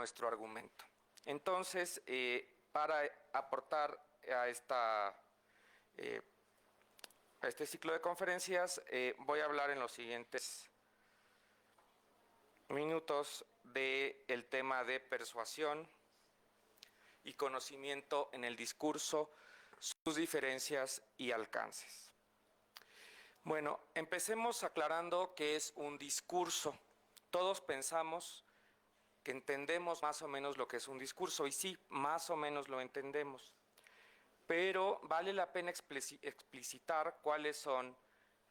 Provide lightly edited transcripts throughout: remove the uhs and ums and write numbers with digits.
nuestro argumento. Entonces, para aportar a este ciclo de conferencias, voy a hablar en los siguientes minutos del tema de persuasión y conocimiento en el discurso, sus diferencias y alcances. Bueno, empecemos aclarando qué es un discurso. Todos pensamos que entendemos más o menos lo que es un discurso, y sí, más o menos lo entendemos, pero vale la pena explicitar cuáles son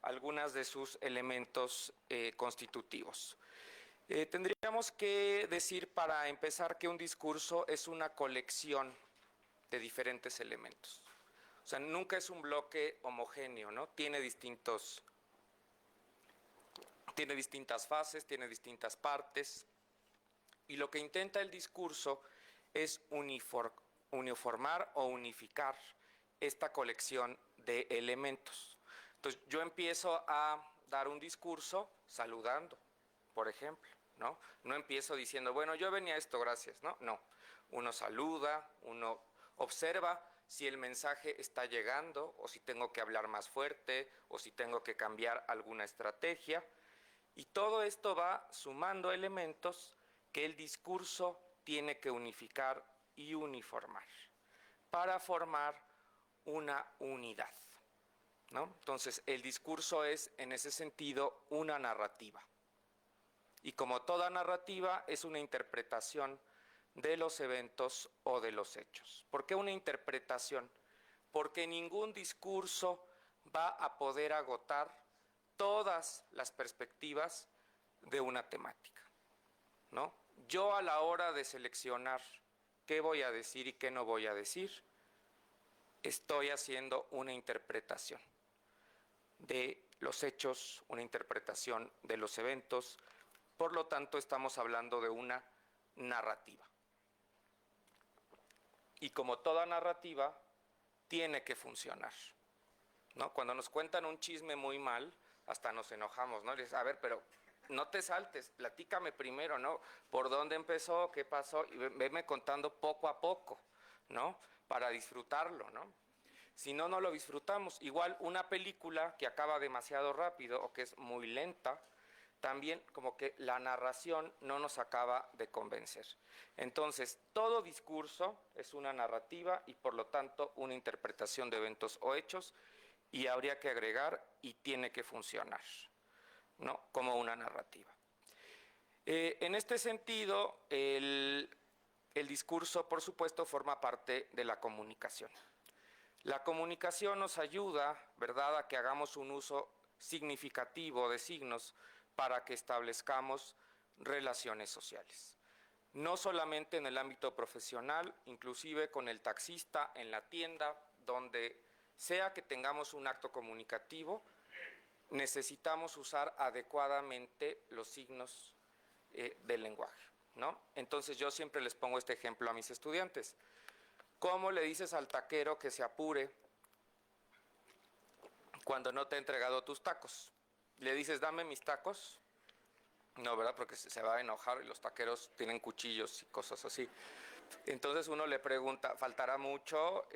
algunos de sus elementos constitutivos. Tendríamos que decir para empezar que un discurso es una colección de diferentes elementos. O sea, nunca es un bloque homogéneo, ¿no? Tiene distintas fases, tiene distintas partes, y lo que intenta el discurso es uniformar o unificar esta colección de elementos. Entonces, yo empiezo a dar un discurso saludando, por ejemplo, ¿no? No empiezo diciendo, bueno, yo venía a esto, gracias, ¿no? No, uno saluda, uno observa si el mensaje está llegando, o si tengo que hablar más fuerte, o si tengo que cambiar alguna estrategia, y todo esto va sumando elementos que el discurso tiene que unificar y uniformar para formar una unidad, ¿no? Entonces, el discurso es, en ese sentido, una narrativa. Y como toda narrativa, es una interpretación de los eventos o de los hechos. ¿Por qué una interpretación? Porque ningún discurso va a poder agotar todas las perspectivas de una temática, ¿no? Yo, a la hora de seleccionar qué voy a decir y qué no voy a decir, estoy haciendo una interpretación de los hechos, una interpretación de los eventos. Por lo tanto, estamos hablando de una narrativa. Y como toda narrativa, tiene que funcionar, ¿no? Cuando nos cuentan un chisme muy mal, hasta nos enojamos, ¿no? Les, a ver, pero no te saltes, platícame primero, ¿no? ¿Por dónde empezó? ¿Qué pasó? Y veme contando poco a poco, ¿no? Para disfrutarlo, ¿no? Si no, no lo disfrutamos. Igual una película que acaba demasiado rápido o que es muy lenta, también como que la narración no nos acaba de convencer. Entonces, todo discurso es una narrativa y por lo tanto una interpretación de eventos o hechos, y habría que agregar, y tiene que funcionar, ¿no? Como una narrativa. En este sentido, el discurso, por supuesto, forma parte de la comunicación. La comunicación nos ayuda, ¿verdad?, a que hagamos un uso significativo de signos para que establezcamos relaciones sociales. No solamente en el ámbito profesional, inclusive con el taxista en la tienda, donde sea que tengamos un acto comunicativo, necesitamos usar adecuadamente los signos del lenguaje, ¿no? Entonces yo siempre les pongo este ejemplo a mis estudiantes. ¿Cómo le dices al taquero que se apure cuando no te ha entregado tus tacos? ¿Le dices, dame mis tacos? No, ¿verdad? Porque se va a enojar, y los taqueros tienen cuchillos y cosas así. Entonces uno le pregunta, ¿faltará mucho?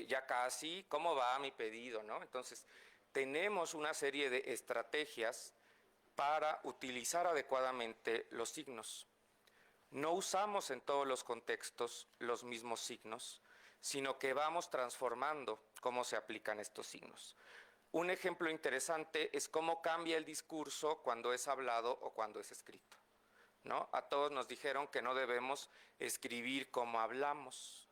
Ya casi, ¿cómo va mi pedido, no? Entonces, tenemos una serie de estrategias para utilizar adecuadamente los signos. No usamos en todos los contextos los mismos signos, sino que vamos transformando cómo se aplican estos signos. Un ejemplo interesante es cómo cambia el discurso cuando es hablado o cuando es escrito, ¿no? A todos nos dijeron que no debemos escribir como hablamos,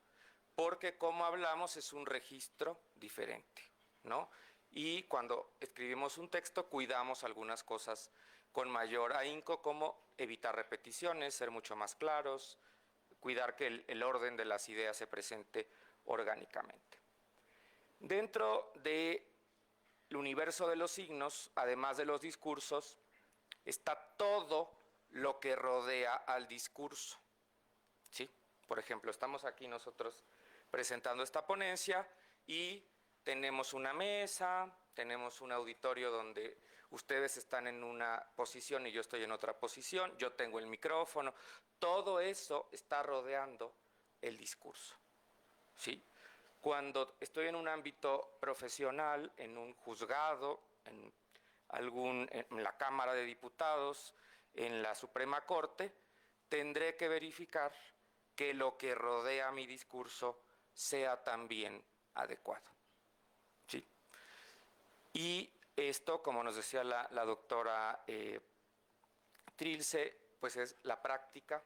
porque como hablamos es un registro diferente, ¿no? Y cuando escribimos un texto cuidamos algunas cosas con mayor ahínco, como evitar repeticiones, ser mucho más claros, cuidar que el orden de las ideas se presente orgánicamente. Dentro del universo de los signos, además de los discursos, está todo lo que rodea al discurso, ¿sí? Por ejemplo, estamos aquí nosotros presentando esta ponencia y tenemos una mesa, tenemos un auditorio donde ustedes están en una posición y yo estoy en otra posición, yo tengo el micrófono, todo eso está rodeando el discurso, ¿sí? Cuando estoy en un ámbito profesional, en un juzgado, en la Cámara de Diputados, en la Suprema Corte, tendré que verificar que lo que rodea mi discurso sea también adecuado, ¿sí? Y esto, como nos decía la doctora Trilce, pues es la práctica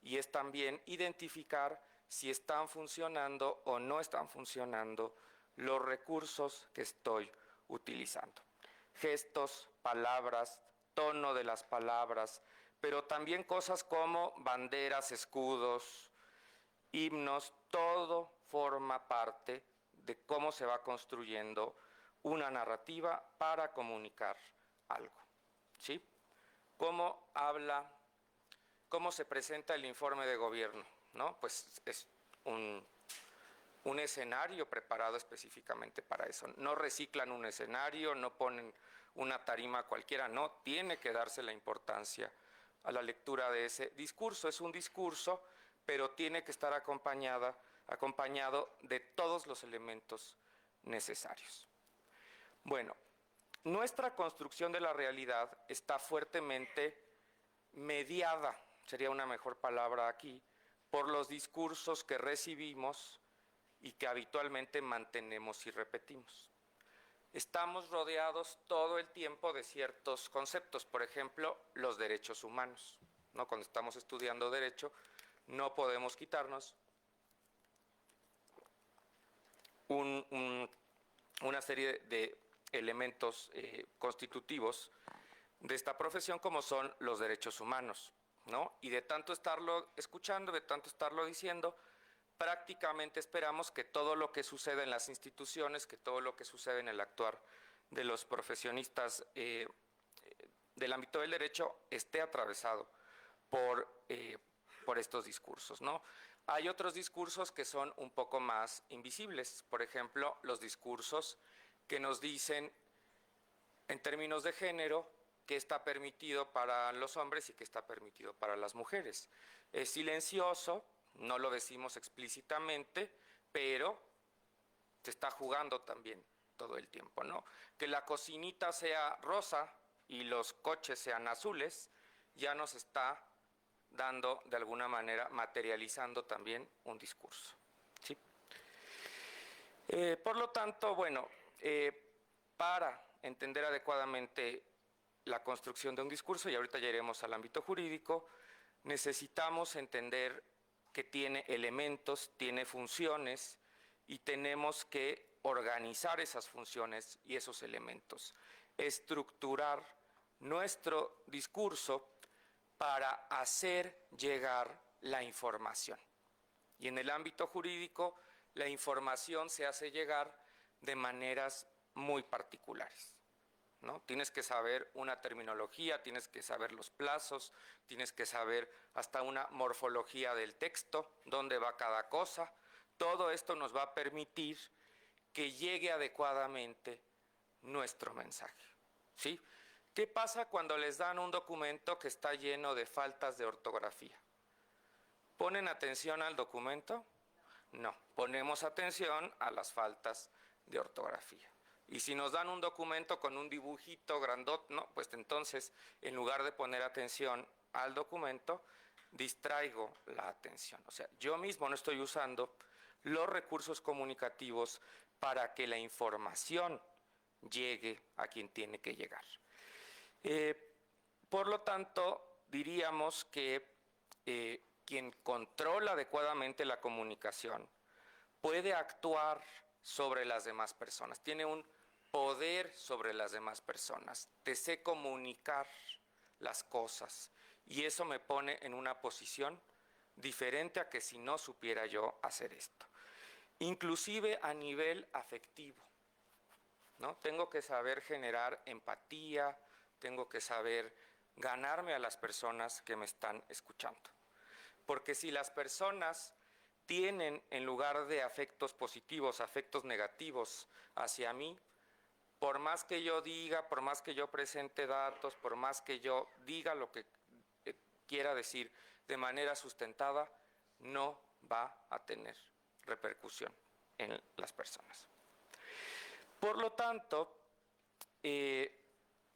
y es también identificar si están funcionando o no están funcionando los recursos que estoy utilizando. Gestos, palabras, tono de las palabras, pero también cosas como banderas, escudos, himnos, todo forma parte de cómo se va construyendo una narrativa para comunicar algo, ¿sí? ¿Cómo habla, cómo se presenta el informe de gobierno? ¿No? Pues es un escenario preparado específicamente para eso. No reciclan un escenario, no ponen una tarima cualquiera, no, tiene que darse la importancia a la lectura de ese discurso. Es un discurso, pero tiene que estar acompañado de todos los elementos necesarios. Bueno, nuestra construcción de la realidad está fuertemente mediada, sería una mejor palabra aquí, por los discursos que recibimos y que habitualmente mantenemos y repetimos. Estamos rodeados todo el tiempo de ciertos conceptos, por ejemplo, los derechos humanos, ¿no? Cuando estamos estudiando derecho, no podemos quitarnos una serie de elementos constitutivos de esta profesión como son los derechos humanos, ¿no? Y de tanto estarlo escuchando, de tanto estarlo diciendo, prácticamente esperamos que todo lo que sucede en las instituciones, que todo lo que sucede en el actuar de los profesionistas del ámbito del derecho esté atravesado por estos discursos, ¿no? Hay otros discursos que son un poco más invisibles, por ejemplo, los discursos que nos dicen en términos de género qué está permitido para los hombres y qué está permitido para las mujeres. Es silencioso, no lo decimos explícitamente, pero se está jugando también todo el tiempo, ¿no? Que la cocinita sea rosa y los coches sean azules, ya nos está dando de alguna manera, materializando también un discurso, ¿sí? Por lo tanto, bueno, para entender adecuadamente la construcción de un discurso, y ahorita ya iremos al ámbito jurídico, necesitamos entender que tiene elementos, tiene funciones, y tenemos que organizar esas funciones y esos elementos, estructurar nuestro discurso para hacer llegar la información. Y en el ámbito jurídico, la información se hace llegar de maneras muy particulares, ¿no? Tienes que saber una terminología, tienes que saber los plazos, tienes que saber hasta una morfología del texto, dónde va cada cosa. Todo esto nos va a permitir que llegue adecuadamente nuestro mensaje, ¿sí? ¿Qué pasa cuando les dan un documento que está lleno de faltas de ortografía? ¿Ponen atención al documento? No, ponemos atención a las faltas de ortografía. Y si nos dan un documento con un dibujito grandote, no, pues entonces, en lugar de poner atención al documento, distraigo la atención. O sea, yo mismo no estoy usando los recursos comunicativos para que la información llegue a quien tiene que llegar. Por lo tanto, diríamos que quien controla adecuadamente la comunicación puede actuar sobre las demás personas, tiene un poder sobre las demás personas, te sé comunicar las cosas y eso me pone en una posición diferente a que si no supiera yo hacer esto. Inclusive a nivel afectivo, ¿no? Tengo que saber generar empatía, tengo que saber ganarme a las personas que me están escuchando. Porque si las personas tienen, en lugar de afectos positivos, afectos negativos hacia mí, por más que yo diga, por más que yo presente datos, por más que yo diga lo que quiera decir de manera sustentada, no va a tener repercusión en las personas. Por lo tanto,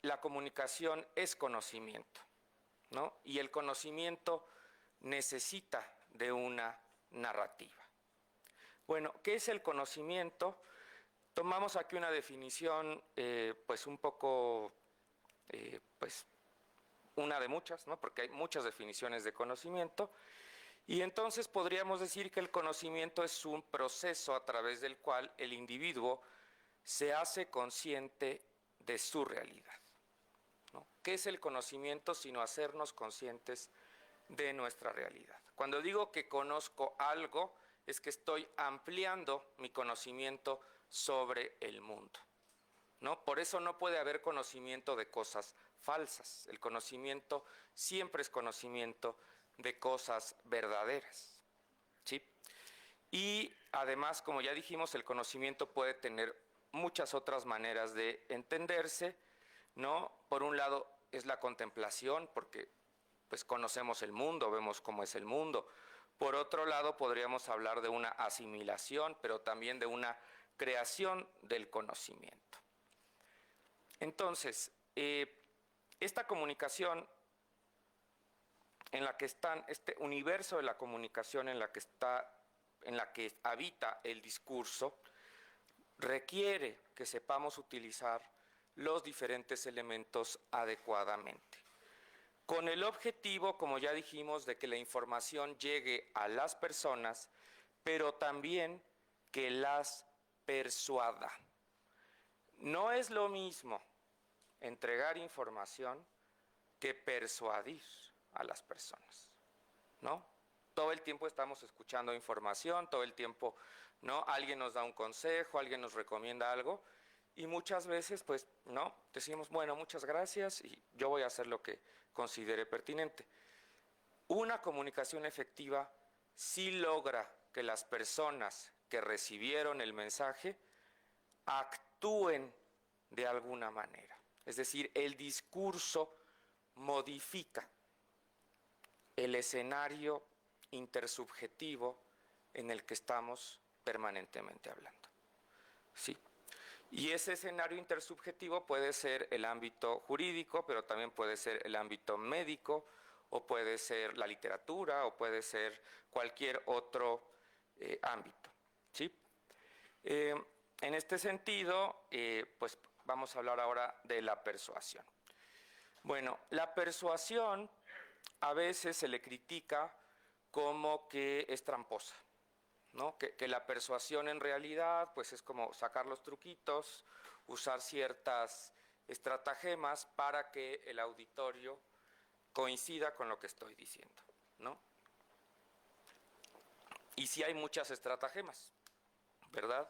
la comunicación es conocimiento, ¿no? Y el conocimiento necesita de una narrativa. Bueno, ¿qué es el conocimiento? Tomamos aquí una definición, pues un poco, pues una de muchas, ¿no? Porque hay muchas definiciones de conocimiento. Y entonces podríamos decir que el conocimiento es un proceso a través del cual el individuo se hace consciente de su realidad, ¿no? ¿Qué es el conocimiento sino hacernos conscientes de nuestra realidad? Cuando digo que conozco algo, es que estoy ampliando mi conocimiento sobre el mundo, ¿no? Por eso no puede haber conocimiento de cosas falsas. El conocimiento siempre es conocimiento de cosas verdaderas, ¿sí? Y además, como ya dijimos, el conocimiento puede tener muchas otras maneras de entenderse, ¿no? Por un lado es la contemplación, porque pues conocemos el mundo, vemos cómo es el mundo. Por otro lado, podríamos hablar de una asimilación, pero también de una creación del conocimiento. Entonces, esta comunicación en la que están, este universo de la comunicación en la que habita el discurso, requiere que sepamos utilizar los diferentes elementos adecuadamente, con el objetivo, como ya dijimos, de que la información llegue a las personas, pero también que las persuada. No es lo mismo entregar información que persuadir a las personas, ¿no? Todo el tiempo estamos escuchando información, todo el tiempo, ¿no? Alguien nos da un consejo, alguien nos recomienda algo, y muchas veces, pues, no, decimos, bueno, muchas gracias, y yo voy a hacer lo que considere pertinente. Una comunicación efectiva sí logra que las personas que recibieron el mensaje actúen de alguna manera. Es decir, el discurso modifica el escenario intersubjetivo en el que estamos permanentemente hablando, ¿sí? Y ese escenario intersubjetivo puede ser el ámbito jurídico, pero también puede ser el ámbito médico, o puede ser la literatura, o puede ser cualquier otro ámbito, ¿sí? En este sentido, pues vamos a hablar ahora de la persuasión. Bueno, la persuasión a veces se le critica como que es tramposa, ¿no? Que la persuasión en realidad pues es como sacar los truquitos, usar ciertas estratagemas para que el auditorio coincida con lo que estoy diciendo, ¿no? Y sí hay muchas estratagemas, ¿verdad?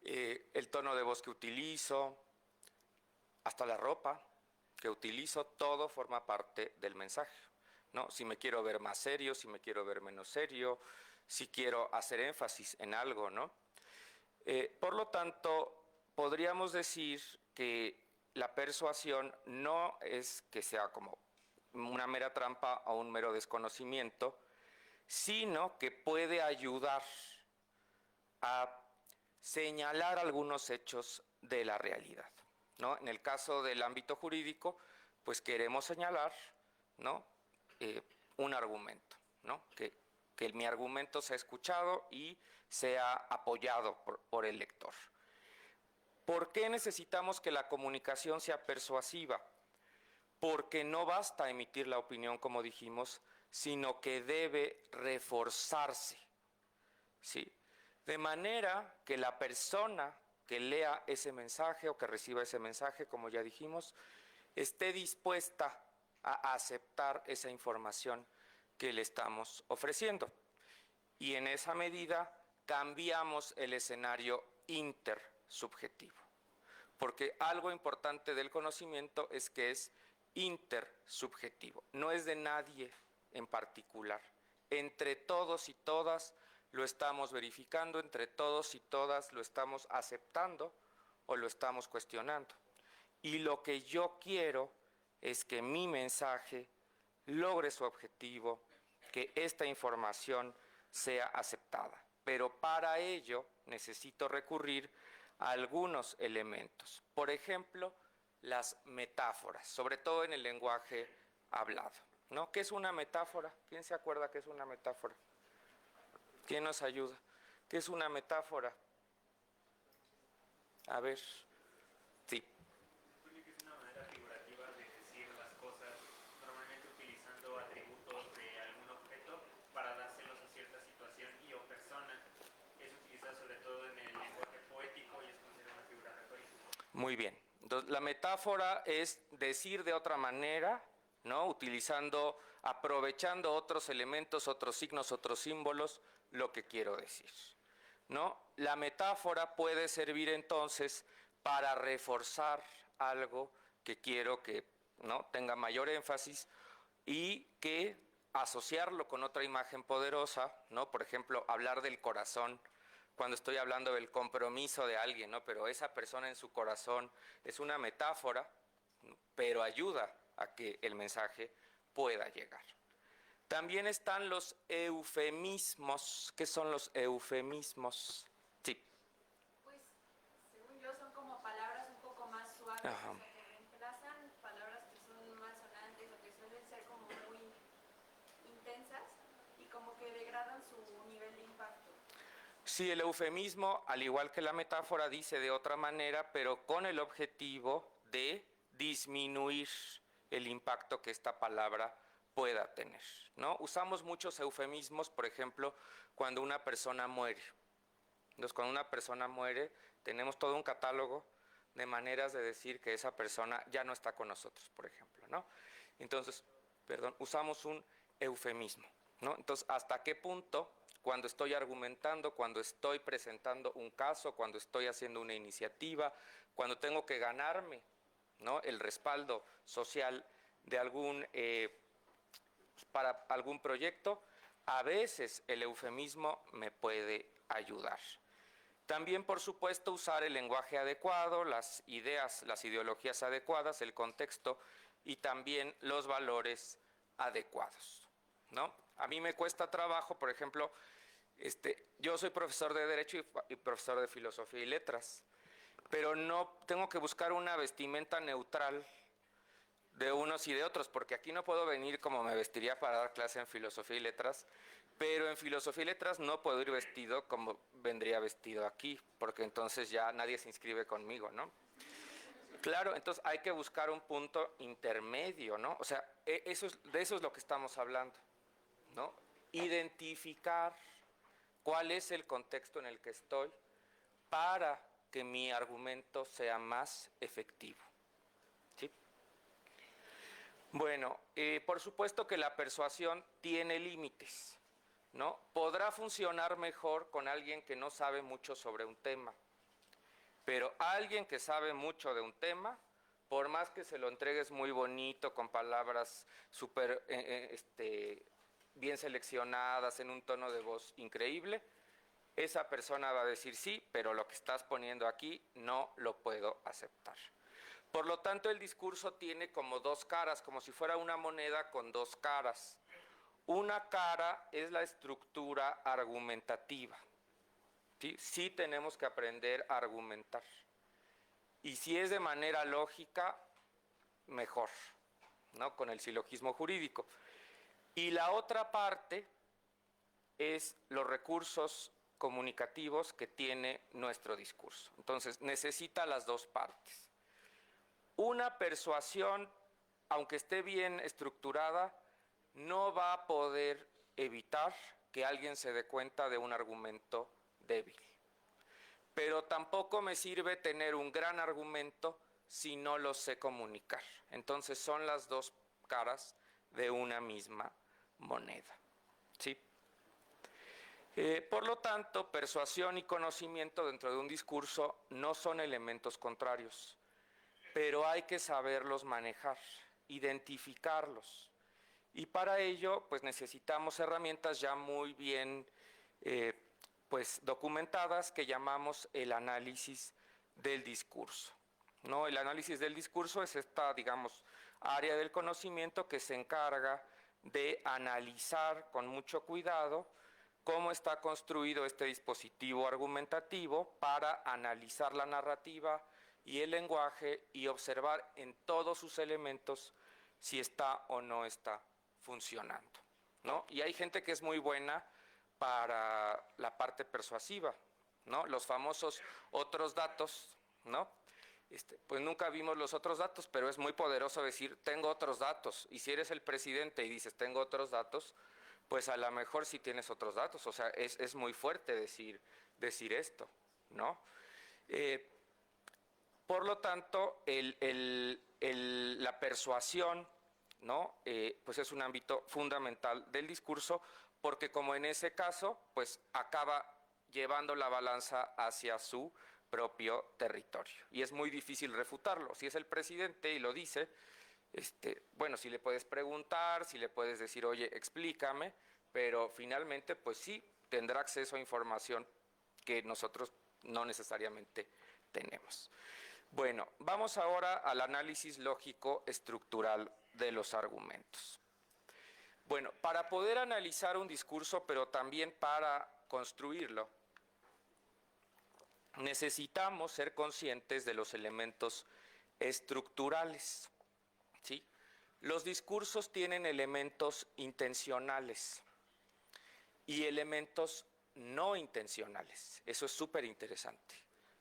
El tono de voz que utilizo, hasta la ropa que utilizo, todo forma parte del mensaje, ¿no? Si me quiero ver más serio, si me quiero ver menos serio, si quiero hacer énfasis en algo, ¿no? Por lo tanto, podríamos decir que la persuasión no es que sea como una mera trampa o un mero desconocimiento, sino que puede ayudar a señalar algunos hechos de la realidad, ¿no? En el caso del ámbito jurídico, pues queremos señalar, ¿no? Un argumento, ¿no? Que mi argumento sea escuchado y sea apoyado por el lector. ¿Por qué necesitamos que la comunicación sea persuasiva? Porque no basta emitir la opinión, como dijimos, sino que debe reforzarse, ¿sí? De manera que la persona que lea ese mensaje o que reciba ese mensaje, como ya dijimos, esté dispuesta a aceptar esa información que le estamos ofreciendo. Y en esa medida cambiamos el escenario intersubjetivo. Porque algo importante del conocimiento es que es intersubjetivo, no es de nadie en particular. Entre todos y todas lo estamos verificando, entre todos y todas lo estamos aceptando o lo estamos cuestionando. Y lo que yo quiero es que mi mensaje logre su objetivo, que esta información sea aceptada. Pero para ello necesito recurrir a algunos elementos. Por ejemplo, las metáforas, sobre todo en el lenguaje hablado, ¿no? ¿Qué es una metáfora? ¿Quién se acuerda qué es una metáfora? ¿Quién nos ayuda? ¿Qué es una metáfora? A ver, sí. Es una manera figurativa de decir las cosas, normalmente utilizando atributos de algún objeto para dárselos a cierta situación y o persona. Es utilizado sobre todo en el lenguaje poético y es considerada una figura retórica. Muy bien. Entonces, la metáfora es decir de otra manera, ¿no? Utilizando, aprovechando otros elementos, otros signos, otros símbolos, lo que quiero decir, ¿no? La metáfora puede servir entonces para reforzar algo que quiero que, ¿no?, tenga mayor énfasis y que asociarlo con otra imagen poderosa, ¿no? Por ejemplo, hablar del corazón cuando estoy hablando del compromiso de alguien, ¿no? Pero esa persona en su corazón es una metáfora, ¿no?, pero ayuda a que el mensaje pueda llegar. También están los eufemismos. ¿Qué son los eufemismos? Sí. Pues, según yo, son como palabras un poco más suaves, Ajá. o sea, que reemplazan palabras que son malsonantes o que suelen ser como muy intensas y como que degradan su nivel de impacto. Sí, el eufemismo, al igual que la metáfora, dice de otra manera, pero con el objetivo de disminuir el impacto que esta palabra pueda tener, ¿no? Usamos muchos eufemismos, por ejemplo, cuando una persona muere. Entonces, cuando una persona muere, tenemos todo un catálogo de maneras de decir que esa persona ya no está con nosotros, por ejemplo, ¿no? Entonces, usamos un eufemismo, ¿no? Entonces, ¿hasta qué punto, cuando estoy argumentando, cuando estoy presentando un caso, cuando estoy haciendo una iniciativa, cuando tengo que ganarme, ¿no?, el respaldo social de para algún proyecto, a veces el eufemismo me puede ayudar? También, por supuesto, usar el lenguaje adecuado, las ideas, las ideologías adecuadas, el contexto y también los valores adecuados, ¿no? A mí me cuesta trabajo, por ejemplo, yo soy profesor de Derecho y profesor de Filosofía y Letras, pero no tengo que buscar una vestimenta neutral de unos y de otros, porque aquí no puedo venir como me vestiría para dar clase en Filosofía y Letras, pero en Filosofía y Letras no puedo ir vestido como vendría vestido aquí, porque entonces ya nadie se inscribe conmigo, ¿no? Claro, entonces hay que buscar un punto intermedio, ¿no? O sea, de eso es lo que estamos hablando, ¿no? Identificar cuál es el contexto en el que estoy para que mi argumento sea más efectivo. ¿Sí? Bueno, por supuesto que la persuasión tiene límites, ¿no? Podrá funcionar mejor con alguien que no sabe mucho sobre un tema, pero alguien que sabe mucho de un tema, por más que se lo entregues muy bonito, con palabras súper bien seleccionadas, en un tono de voz increíble, esa persona va a decir sí, pero lo que estás poniendo aquí no lo puedo aceptar. Por lo tanto, el discurso tiene como dos caras, como si fuera una moneda con dos caras. Una cara es la estructura argumentativa. ¿Sí? Sí tenemos que aprender a argumentar. Y si es de manera lógica, mejor, ¿no?, con el silogismo jurídico. Y la otra parte es los recursos comunicativos que tiene nuestro discurso. Entonces, necesita las dos partes. Una persuasión, aunque esté bien estructurada, no va a poder evitar que alguien se dé cuenta de un argumento débil. Pero tampoco me sirve tener un gran argumento si no lo sé comunicar. Entonces son las dos caras de una misma moneda. ¿Sí? Por lo tanto, persuasión y conocimiento dentro de un discurso no son elementos contrarios, pero hay que saberlos manejar, identificarlos. Y para ello, pues necesitamos herramientas ya muy bien pues documentadas que llamamos el análisis del discurso, ¿no? El análisis del discurso es esta, digamos, área del conocimiento que se encarga de analizar con mucho cuidado cómo está construido este dispositivo argumentativo para analizar la narrativa y el lenguaje y observar en todos sus elementos si está o no está funcionando, ¿no? Y hay gente que es muy buena para la parte persuasiva, ¿no? Los famosos otros datos, ¿no? Pues nunca vimos los otros datos, pero es muy poderoso decir, tengo otros datos. Y si eres el presidente y dices, tengo otros datos, pues a lo mejor sí tienes otros datos. O sea, es muy fuerte decir esto, ¿no? Por lo tanto, la persuasión, ¿no? Pues es un ámbito fundamental del discurso, porque como en ese caso, pues acaba llevando la balanza hacia su propio territorio. Y es muy difícil refutarlo. Si es el presidente y lo dice, bueno, si le puedes preguntar, si le puedes decir, oye, explícame, pero finalmente, pues sí, tendrá acceso a información que nosotros no necesariamente tenemos. Bueno, vamos ahora al análisis lógico estructural de los argumentos. Bueno, para poder analizar un discurso, pero también para construirlo, necesitamos ser conscientes de los elementos estructurales, ¿sí? Los discursos tienen elementos intencionales y elementos no intencionales. Eso es súper interesante.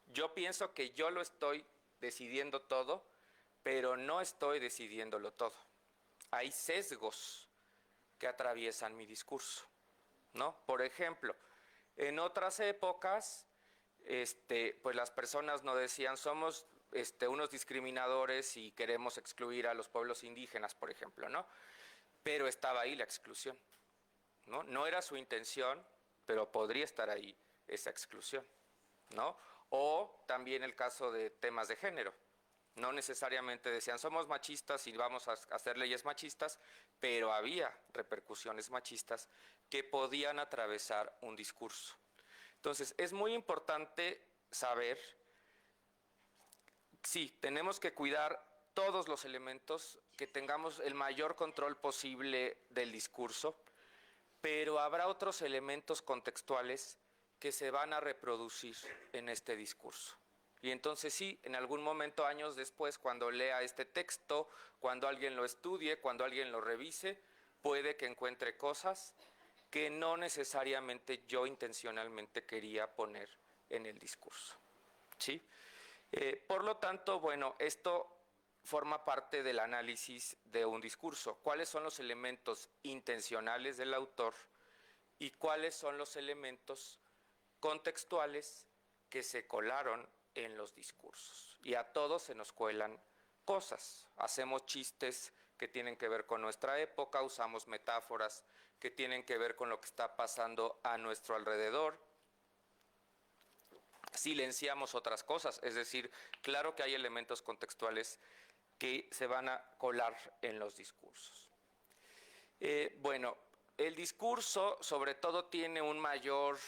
Yo pienso que yo lo estoy decidiendo todo, pero no estoy decidiéndolo todo. Hay sesgos que atraviesan mi discurso, ¿no? Por ejemplo, en otras épocas, pues las personas no decían somos unos discriminadores y queremos excluir a los pueblos indígenas, por ejemplo, ¿no? Pero estaba ahí la exclusión, ¿no? No era su intención, pero podría estar ahí esa exclusión, ¿no? O también el caso de temas de género. No necesariamente decían somos machistas y vamos a hacer leyes machistas, pero había repercusiones machistas que podían atravesar un discurso. Entonces, es muy importante saber, sí, tenemos que cuidar todos los elementos, que tengamos el mayor control posible del discurso, pero habrá otros elementos contextuales que se van a reproducir en este discurso. Y entonces sí, en algún momento, años después, cuando lea este texto, cuando alguien lo estudie, cuando alguien lo revise, puede que encuentre cosas que no necesariamente yo intencionalmente quería poner en el discurso, ¿sí? Por lo tanto, bueno, esto forma parte del análisis de un discurso. ¿Cuáles son los elementos intencionales del autor y cuáles son los elementos contextuales que se colaron en los discursos? Y a todos se nos cuelan cosas. Hacemos chistes que tienen que ver con nuestra época, usamos metáforas que tienen que ver con lo que está pasando a nuestro alrededor. Silenciamos otras cosas, es decir, claro que hay elementos contextuales que se van a colar en los discursos. Bueno, el discurso sobre todo tiene un mayor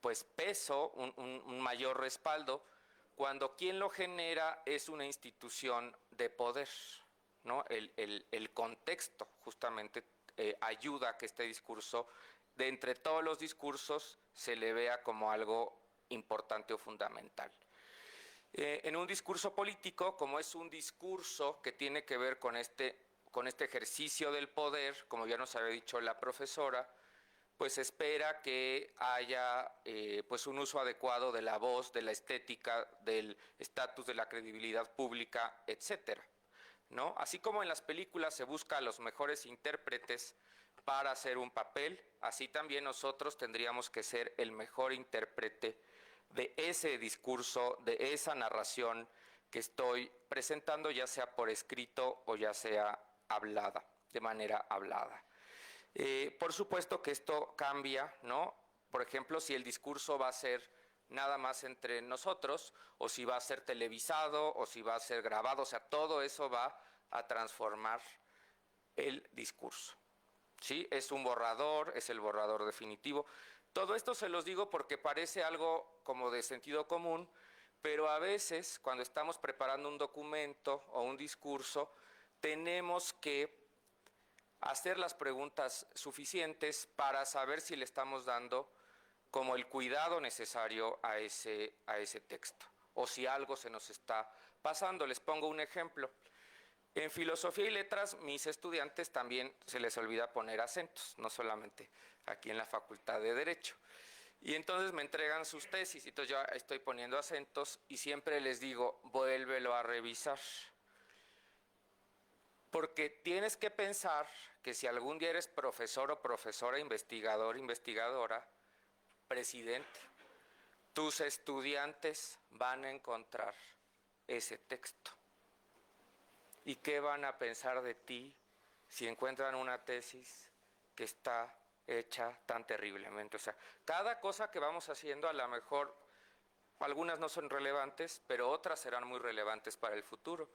pues peso, un mayor respaldo, cuando quien lo genera es una institución de poder, ¿no? El contexto justamente ayuda a que este discurso, de entre todos los discursos, se le vea como algo importante o fundamental. En un discurso político, como es un discurso que tiene que ver con este ejercicio del poder, como ya nos había dicho la profesora, pues espera que haya pues un uso adecuado de la voz, de la estética, del estatus, de la credibilidad pública, etcétera, ¿no? Así como en las películas se busca a los mejores intérpretes para hacer un papel, así también nosotros tendríamos que ser el mejor intérprete de ese discurso, de esa narración que estoy presentando, ya sea por escrito o ya sea hablada, de manera hablada. Por supuesto que esto cambia, ¿no? Por ejemplo, si el discurso va a ser nada más entre nosotros, o si va a ser televisado, o si va a ser grabado, o sea, todo eso va a transformar el discurso, ¿sí? Es un borrador, es el borrador definitivo. Todo esto se los digo porque parece algo como de sentido común, Pero a veces, cuando estamos preparando un documento o un discurso, tenemos que hacer las preguntas suficientes para saber si le estamos dando como el cuidado necesario a ese texto, o si algo se nos está pasando. Les pongo un ejemplo. En filosofía y letras, mis estudiantes también se les olvida poner acentos, no solamente aquí en la Facultad de Derecho. Y entonces me entregan sus tesis, y entonces yo estoy poniendo acentos y siempre les digo, vuélvelo a revisar. Porque tienes que pensar que si algún día eres profesor o profesora, investigador, investigadora, presidente, tus estudiantes van a encontrar ese texto. ¿Y qué van a pensar de ti si encuentran una tesis que está hecha tan terriblemente? O sea, cada cosa que vamos haciendo, a lo mejor algunas no son relevantes, pero otras serán muy relevantes para el futuro.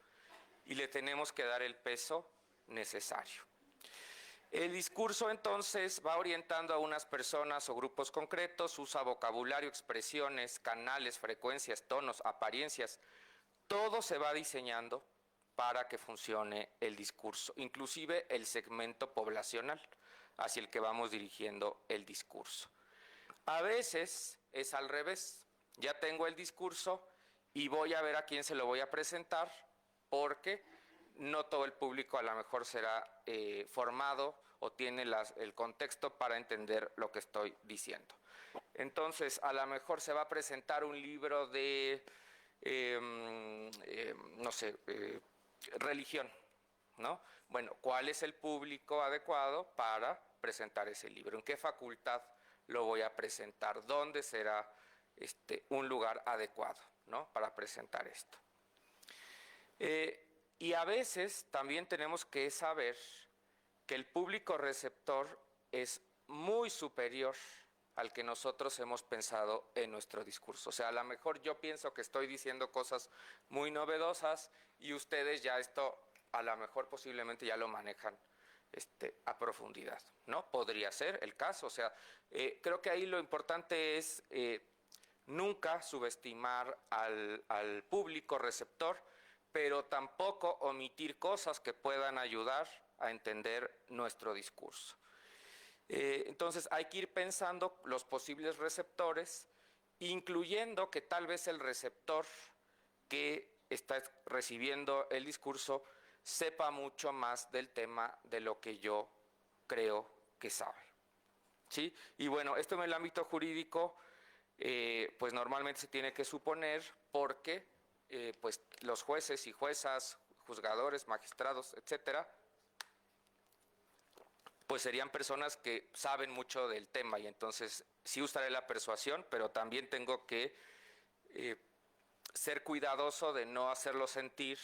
Y le tenemos que dar el peso necesario. El discurso entonces va orientando a unas personas o grupos concretos, usa vocabulario, expresiones, canales, frecuencias, tonos, apariencias. Todo se va diseñando para que funcione el discurso, inclusive el segmento poblacional hacia el que vamos dirigiendo el discurso. A veces es al revés. Ya tengo el discurso y voy a ver a quién se lo voy a presentar, porque no todo el público a lo mejor será formado o tiene el contexto para entender lo que estoy diciendo. Entonces, a lo mejor se va a presentar un libro de, no sé, religión, ¿no? Bueno, ¿cuál es el público adecuado para presentar ese libro? ¿En qué facultad lo voy a presentar? ¿Dónde será un lugar adecuado, ¿no?, para presentar esto? Y a veces también tenemos que saber que el público receptor es muy superior al que nosotros hemos pensado en nuestro discurso. O sea, a lo mejor yo pienso que estoy diciendo cosas muy novedosas y ustedes ya esto a lo mejor posiblemente ya lo manejan a profundidad, ¿no? Podría ser el caso. O sea, creo que ahí lo importante es nunca subestimar al público receptor, pero tampoco omitir cosas que puedan ayudar a entender nuestro discurso. Entonces hay que ir pensando los posibles receptores, incluyendo que tal vez el receptor que está recibiendo el discurso sepa mucho más del tema de lo que yo creo que sabe, ¿sí? Y bueno, esto en el ámbito jurídico, pues normalmente se tiene que suponer, porque pues los jueces y juezas, juzgadores, magistrados, etcétera, pues serían personas que saben mucho del tema, y entonces sí usaré la persuasión, pero también tengo que ser cuidadoso de no hacerlos sentir,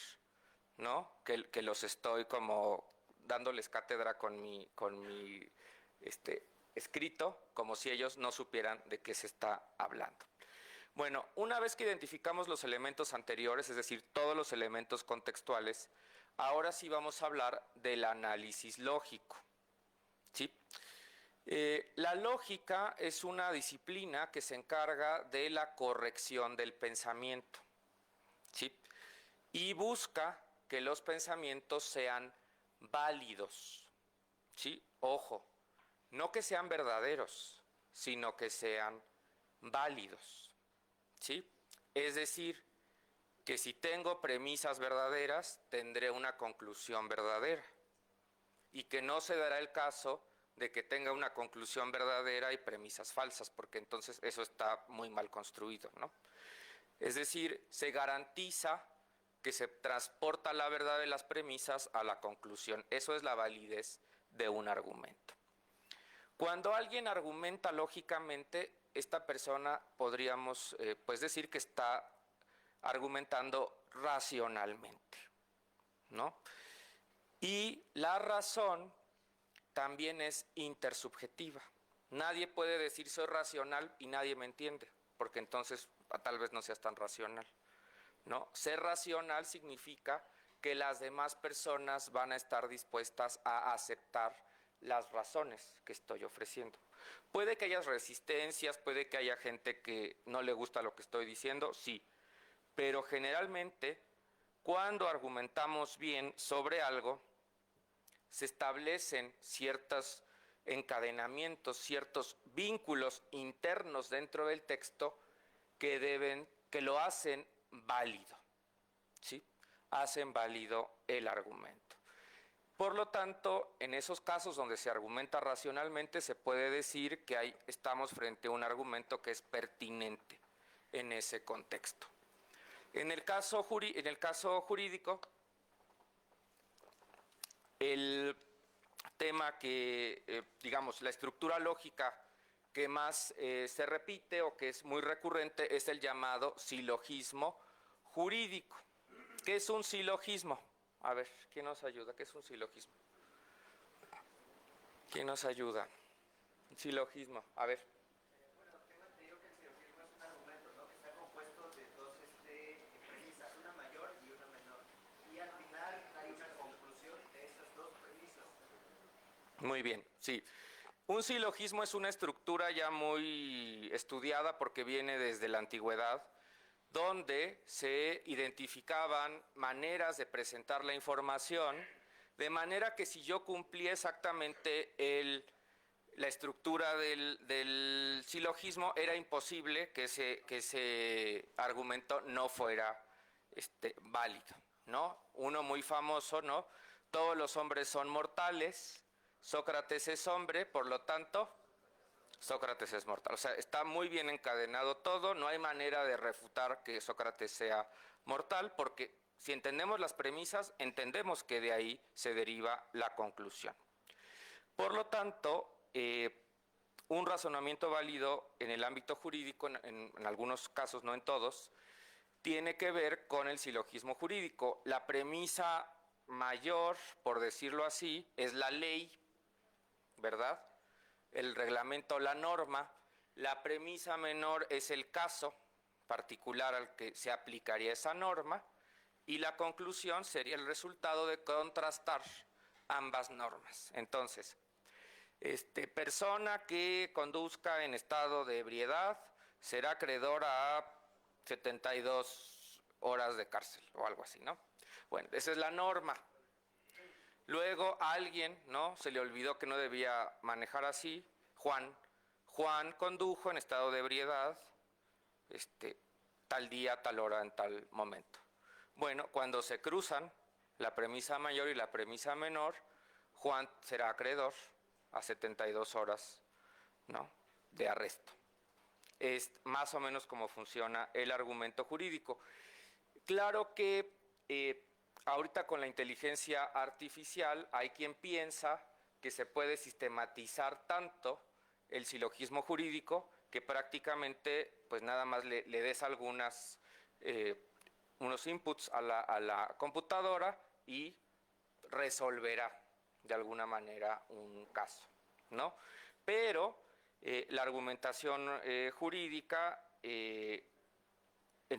¿no?, que los estoy como dándoles cátedra con mi escrito, como si ellos no supieran de qué se está hablando. Bueno, una vez que identificamos los elementos anteriores, es decir, todos los elementos contextuales, ahora sí vamos a hablar del análisis lógico, ¿sí? La lógica es una disciplina que se encarga de la corrección del pensamiento, ¿sí?, y busca que los pensamientos sean válidos, ¿sí? Ojo, no que sean verdaderos, sino que sean válidos, ¿sí? Es decir, que si tengo premisas verdaderas, tendré una conclusión verdadera, y que no se dará el caso de que tenga una conclusión verdadera y premisas falsas, porque entonces eso está muy mal construido, ¿no? Es decir, se garantiza que se transporta la verdad de las premisas a la conclusión. Eso es la validez de un argumento. Cuando alguien argumenta lógicamente, esta persona podríamos pues decir que está argumentando racionalmente, ¿no? Y la razón también es intersubjetiva. Nadie puede decir soy racional y nadie me entiende, porque entonces tal vez no seas tan racional, ¿no? Ser racional significa que las demás personas van a estar dispuestas a aceptar las razones que estoy ofreciendo. Puede que haya resistencias, puede que haya gente que no le gusta lo que estoy diciendo, sí, pero generalmente cuando argumentamos bien sobre algo, se establecen ciertos encadenamientos, ciertos vínculos internos dentro del texto que lo hacen válido, ¿sí? Hacen válido el argumento. Por lo tanto, en esos casos donde se argumenta racionalmente, se puede decir que estamos frente a un argumento que es pertinente en ese contexto. En el caso jurídico, el tema que, digamos, la estructura lógica que más se repite o que es muy recurrente es el llamado silogismo jurídico. ¿Qué es un silogismo? A ver, ¿quién nos ayuda? ¿Qué es un silogismo? ¿Quién nos ayuda? Un silogismo, a ver. Bueno, tengo entendido que el silogismo es un argumento, ¿no? Que está compuesto de dos premisas, una mayor y una menor. Y al final hay una conclusión de esas dos premisas. Muy bien, sí. Un silogismo es una estructura ya muy estudiada porque viene desde la antigüedad, donde se identificaban maneras de presentar la información, de manera que si yo cumplía exactamente la estructura del silogismo, era imposible que ese argumento no fuera válido, ¿no? Uno muy famoso, ¿no? Todos los hombres son mortales, Sócrates es hombre, por lo tanto, Sócrates es mortal. O sea, está muy bien encadenado todo, no hay manera de refutar que Sócrates sea mortal, porque si entendemos las premisas, entendemos que de ahí se deriva la conclusión. Por lo tanto, un razonamiento válido en el ámbito jurídico, en algunos casos, no en todos, tiene que ver con el silogismo jurídico. La premisa mayor, por decirlo así, es la ley, ¿verdad? El reglamento, la norma. La premisa menor es el caso particular al que se aplicaría esa norma, y la conclusión sería el resultado de contrastar ambas normas. Entonces, persona que conduzca en estado de ebriedad será acreedora a 72 horas de cárcel o algo así, ¿no? Bueno, esa es la norma. Luego a alguien, ¿no?, se le olvidó que no debía manejar así. Juan condujo en estado de ebriedad, tal día, tal hora, en tal momento. Bueno, cuando se cruzan la premisa mayor y la premisa menor, Juan será acreedor a 72 horas, ¿no?, de arresto. Es más o menos como funciona el argumento jurídico. Claro que ahorita con la inteligencia artificial hay quien piensa que se puede sistematizar tanto el silogismo jurídico que prácticamente pues nada más le des unos inputs a la computadora y resolverá de alguna manera un caso, ¿no? Pero la argumentación jurídica en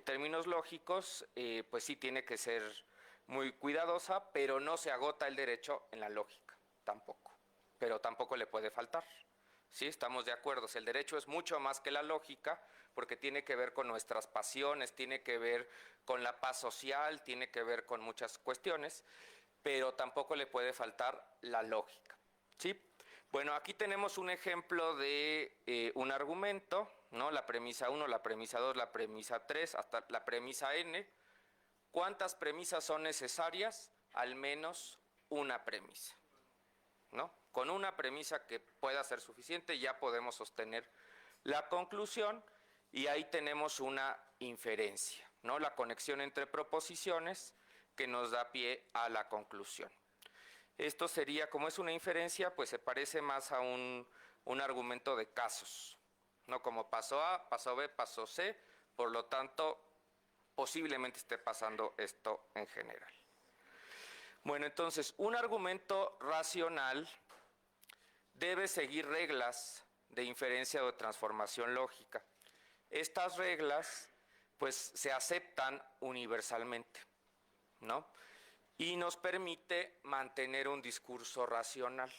términos lógicos pues sí tiene que ser muy cuidadosa, pero no se agota el derecho en la lógica tampoco, pero tampoco le puede faltar. Sí, estamos de acuerdo. El derecho es mucho más que la lógica, porque tiene que ver con nuestras pasiones, tiene que ver con la paz social, tiene que ver con muchas cuestiones, pero tampoco le puede faltar la lógica. ¿Sí? Bueno, aquí tenemos un ejemplo de un argumento, ¿no? La premisa 1, la premisa 2, la premisa 3, hasta la premisa n. ¿Cuántas premisas son necesarias? Al menos una premisa, ¿no? Con una premisa que pueda ser suficiente ya podemos sostener la conclusión, y ahí tenemos una inferencia, ¿no? La conexión entre proposiciones que nos da pie a la conclusión. Esto sería, como es una inferencia, pues se parece más a un argumento de casos, ¿no? Como pasó A, pasó B, pasó C, por lo tanto, posiblemente esté pasando esto en general. Bueno, entonces, un argumento racional debe seguir reglas de inferencia o de transformación lógica. Estas reglas, pues, se aceptan universalmente, ¿no? Y nos permite mantener un discurso racional.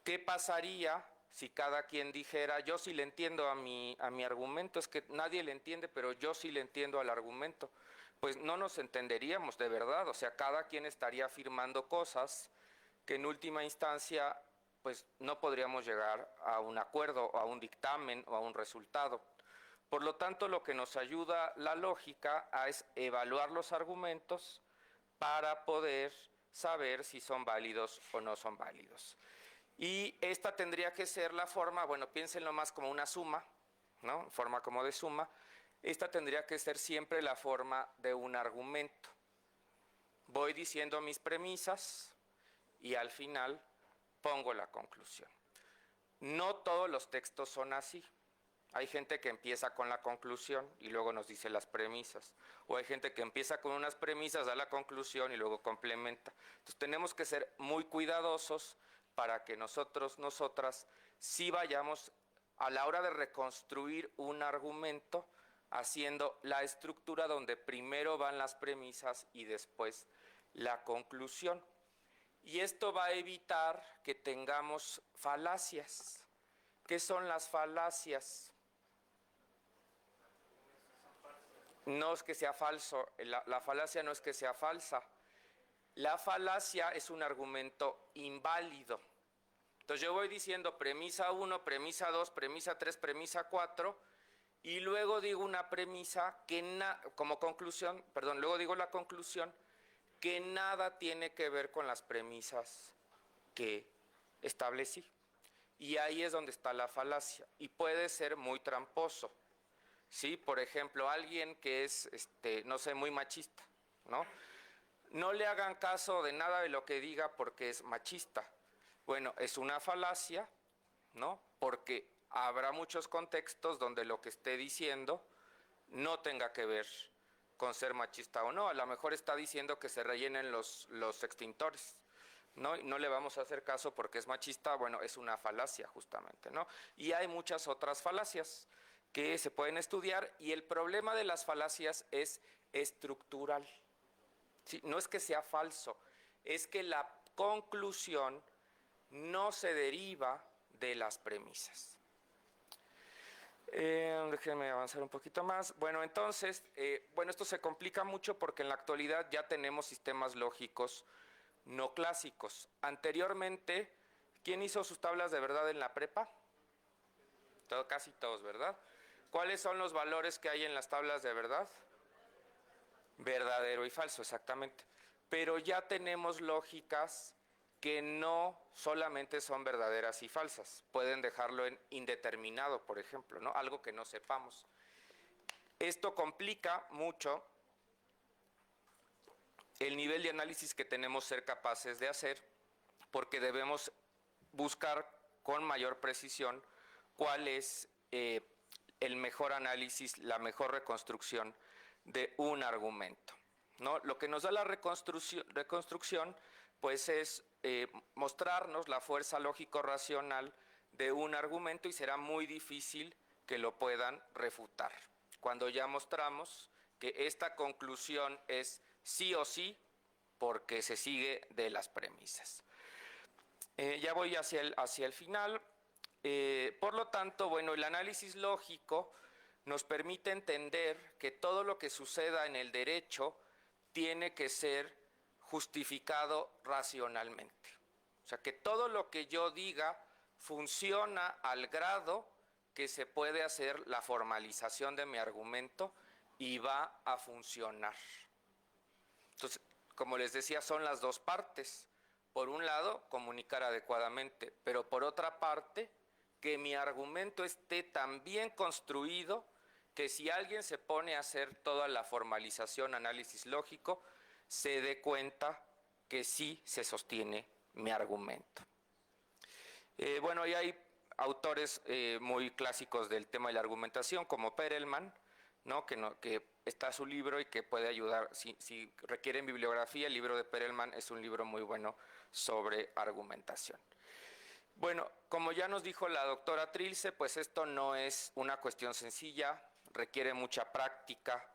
¿Qué pasaría si cada quien dijera, yo sí le entiendo a mi argumento, es que nadie le entiende, pero yo sí le entiendo al argumento, pues no nos entenderíamos de verdad, o sea, cada quien estaría afirmando cosas que en última instancia pues no podríamos llegar a un acuerdo o a un dictamen o a un resultado. Por lo tanto, lo que nos ayuda la lógica es evaluar los argumentos para poder saber si son válidos o no son válidos. Y esta tendría que ser la forma, bueno, piénsenlo más como una suma, ¿no? Forma como de suma. Esta tendría que ser siempre la forma de un argumento. Voy diciendo mis premisas y al final pongo la conclusión. No todos los textos son así. Hay gente que empieza con la conclusión y luego nos dice las premisas. O hay gente que empieza con unas premisas, da la conclusión y luego complementa. Entonces tenemos que ser muy cuidadosos para que nosotros, nosotras, sí vayamos a la hora de reconstruir un argumento haciendo la estructura donde primero van las premisas y después la conclusión. Y esto va a evitar que tengamos falacias. ¿Qué son las falacias? No es que sea falso, la falacia no es que sea falsa. La falacia es un argumento inválido. Entonces yo voy diciendo premisa 1, premisa 2, premisa 3, premisa 4 y luego digo una premisa que como conclusión, perdón, luego digo la conclusión que nada tiene que ver con las premisas que establecí. Y ahí es donde está la falacia y puede ser muy tramposo. ¿Sí? Por ejemplo, alguien que es, no sé, muy machista, ¿no? No le hagan caso de nada de lo que diga porque es machista. Bueno, es una falacia, ¿no? Porque habrá muchos contextos donde lo que esté diciendo no tenga que ver con ser machista o no. A lo mejor está diciendo que se rellenen los extintores, ¿no? Y no le vamos a hacer caso porque es machista. Bueno, es una falacia justamente, ¿no? Y hay muchas otras falacias que se pueden estudiar y el problema de las falacias es estructural. ¿Sí? No es que sea falso, es que la conclusión no se deriva de las premisas. Déjenme avanzar un poquito más. Bueno, entonces, esto se complica mucho porque en la actualidad ya tenemos sistemas lógicos no clásicos. Anteriormente, ¿quién hizo sus tablas de verdad en la prepa? Casi todos, ¿verdad? ¿Cuáles son los valores que hay en las tablas de verdad? Verdadero y falso, exactamente. Pero ya tenemos lógicas que no solamente son verdaderas y falsas. Pueden dejarlo en indeterminado, por ejemplo, ¿no? Algo que no sepamos. Esto complica mucho el nivel de análisis que tenemos ser capaces de hacer, porque debemos buscar con mayor precisión cuál es el mejor análisis, la mejor reconstrucción de un argumento, ¿no? Lo que nos da la reconstrucción pues es mostrarnos la fuerza lógico-racional de un argumento y será muy difícil que lo puedan refutar. Cuando ya mostramos que esta conclusión es sí o sí porque se sigue de las premisas. Ya voy hacia el final. Por lo tanto, bueno, el análisis lógico nos permite entender que todo lo que suceda en el derecho tiene que ser justificado racionalmente. O sea, que todo lo que yo diga funciona al grado que se puede hacer la formalización de mi argumento y va a funcionar. Entonces, como les decía, son las dos partes. Por un lado, comunicar adecuadamente, pero por otra parte, que mi argumento esté tan bien construido que si alguien se pone a hacer toda la formalización, análisis lógico, se dé cuenta que sí se sostiene mi argumento. Y hay autores muy clásicos del tema de la argumentación, como Perelman, ¿no? Que está su libro y que puede ayudar. Si requieren bibliografía, el libro de Perelman es un libro muy bueno sobre argumentación. Bueno, como ya nos dijo la doctora Trilce, pues esto no es una cuestión sencilla, requiere mucha práctica,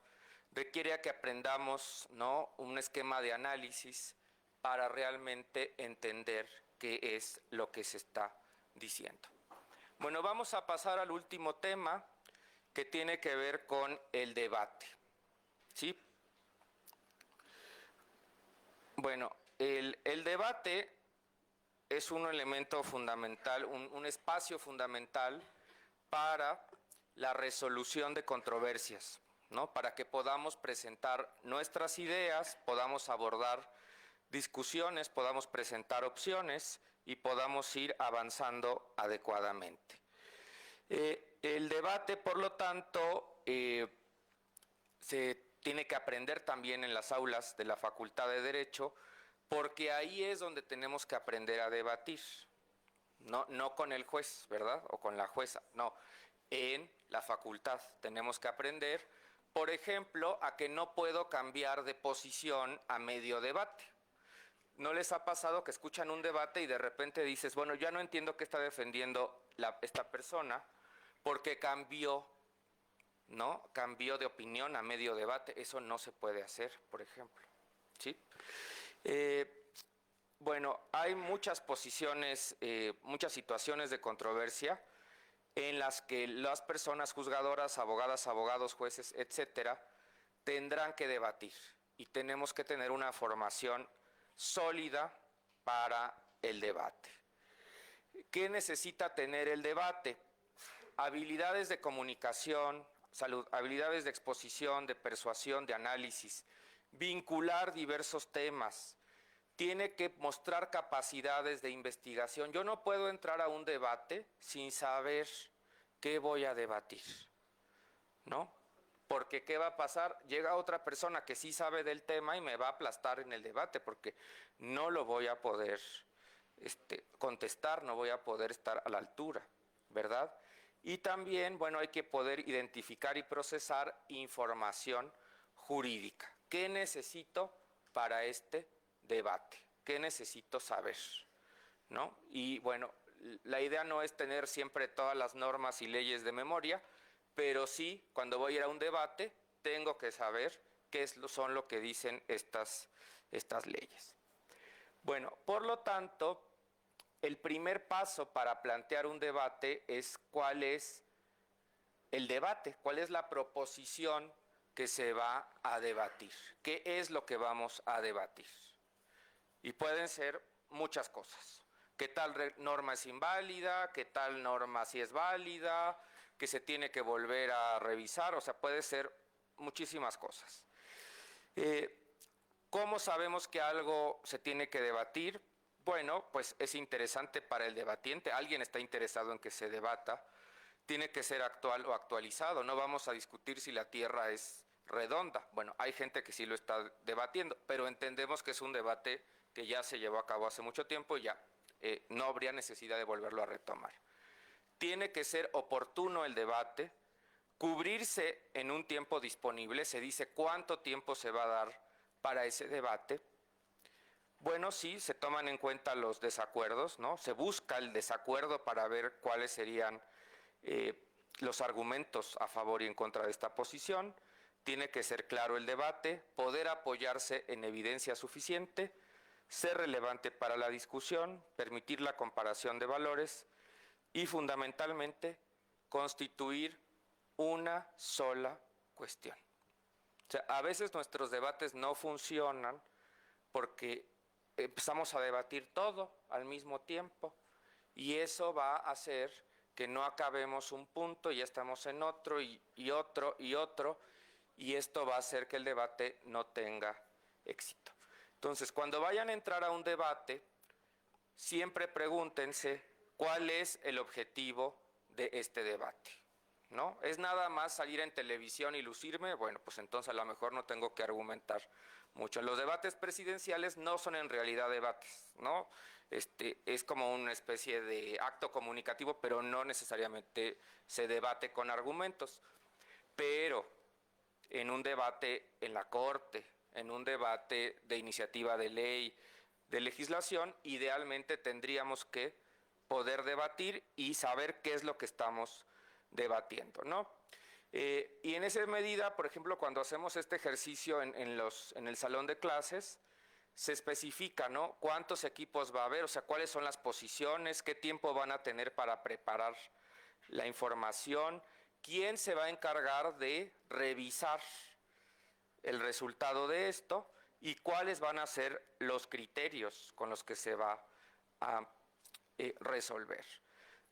requiere que aprendamos, ¿no?, un esquema de análisis para realmente entender qué es lo que se está diciendo. Bueno, vamos a pasar al último tema que tiene que ver con el debate. ¿Sí? Bueno, el debate es un elemento fundamental, un espacio fundamental para la resolución de controversias, ¿no? Para que podamos presentar nuestras ideas, podamos abordar discusiones, podamos presentar opciones y podamos ir avanzando adecuadamente. El debate, por lo tanto, se tiene que aprender también en las aulas de la Facultad de Derecho, porque ahí es donde tenemos que aprender a debatir, no con el juez, ¿verdad? O con la jueza, no. En la facultad tenemos que aprender, por ejemplo, a que no puedo cambiar de posición a medio debate. ¿No les ha pasado que escuchan un debate y de repente dices, bueno, ya no entiendo qué está defendiendo esta persona porque cambió, ¿no? Cambió de opinión a medio debate? Eso no se puede hacer, por ejemplo, ¿sí? Bueno, hay muchas posiciones, muchas situaciones de controversia en las que las personas juzgadoras, abogadas, abogados, jueces, etcétera, tendrán que debatir y tenemos que tener una formación sólida para el debate. ¿Qué necesita tener el debate? Habilidades de comunicación, habilidades de exposición, de persuasión, de análisis, vincular diversos temas, tiene que mostrar capacidades de investigación. Yo no puedo entrar a un debate sin saber qué voy a debatir, ¿no? Porque ¿qué va a pasar? Llega otra persona que sí sabe del tema y me va a aplastar en el debate porque no lo voy a poder contestar, no voy a poder estar a la altura, ¿verdad? Y también, bueno, hay que poder identificar y procesar información jurídica. ¿Qué necesito para este debate? ¿Qué necesito saber? ¿No? Y bueno, la idea no es tener siempre todas las normas y leyes de memoria, pero sí, cuando voy a ir a un debate, tengo que saber qué son lo que dicen estas leyes. Bueno, por lo tanto, el primer paso para plantear un debate es cuál es el debate, cuál es la proposición que se va a debatir, qué es lo que vamos a debatir. Y pueden ser muchas cosas. ¿Qué tal norma es inválida? ¿Qué tal norma sí es válida? ¿Que se tiene que volver a revisar? O sea, puede ser muchísimas cosas. ¿Cómo sabemos que algo se tiene que debatir? Bueno, pues es interesante para el debatiente. Alguien está interesado en que se debata. Tiene que ser actual o actualizado. No vamos a discutir si la Tierra es redonda. Bueno, hay gente que sí lo está debatiendo, pero entendemos que es un debate que ya se llevó a cabo hace mucho tiempo y ya no habría necesidad de volverlo a retomar. Tiene que ser oportuno el debate, cubrirse en un tiempo disponible, se dice cuánto tiempo se va a dar para ese debate. Bueno, sí, se toman en cuenta los desacuerdos, ¿no? Se busca el desacuerdo para ver cuáles serían los argumentos a favor y en contra de esta posición. Tiene que ser claro el debate, poder apoyarse en evidencia suficiente, ser relevante para la discusión, permitir la comparación de valores y fundamentalmente constituir una sola cuestión. O sea, a veces nuestros debates no funcionan porque empezamos a debatir todo al mismo tiempo y eso va a hacer que no acabemos un punto y ya estamos en otro y otro y otro y esto va a hacer que el debate no tenga éxito. Entonces, cuando vayan a entrar a un debate, siempre pregúntense cuál es el objetivo de este debate, ¿no? ¿Es nada más salir en televisión y lucirme? Bueno, pues entonces a lo mejor no tengo que argumentar mucho. Los debates presidenciales no son en realidad debates, ¿no? Es como una especie de acto comunicativo, pero no necesariamente se debate con argumentos. Pero en un debate en la Corte, en un debate de iniciativa de ley, de legislación, idealmente tendríamos que poder debatir y saber qué es lo que estamos debatiendo, ¿no? Y en esa medida, por ejemplo, cuando hacemos este ejercicio en el salón de clases, se especifica, ¿no? Cuántos equipos va a haber, o sea, cuáles son las posiciones, qué tiempo van a tener para preparar la información, quién se va a encargar de revisar el resultado de esto y cuáles van a ser los criterios con los que se va a resolver.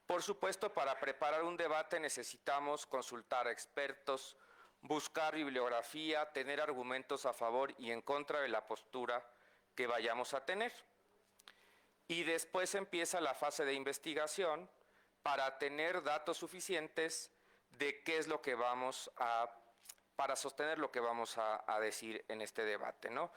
Por supuesto, para preparar un debate necesitamos consultar a expertos, buscar bibliografía, tener argumentos a favor y en contra de la postura que vayamos a tener. Y después empieza la fase de investigación para tener datos suficientes de qué es lo que vamos a, para sostener lo que vamos a decir en este debate, ¿no?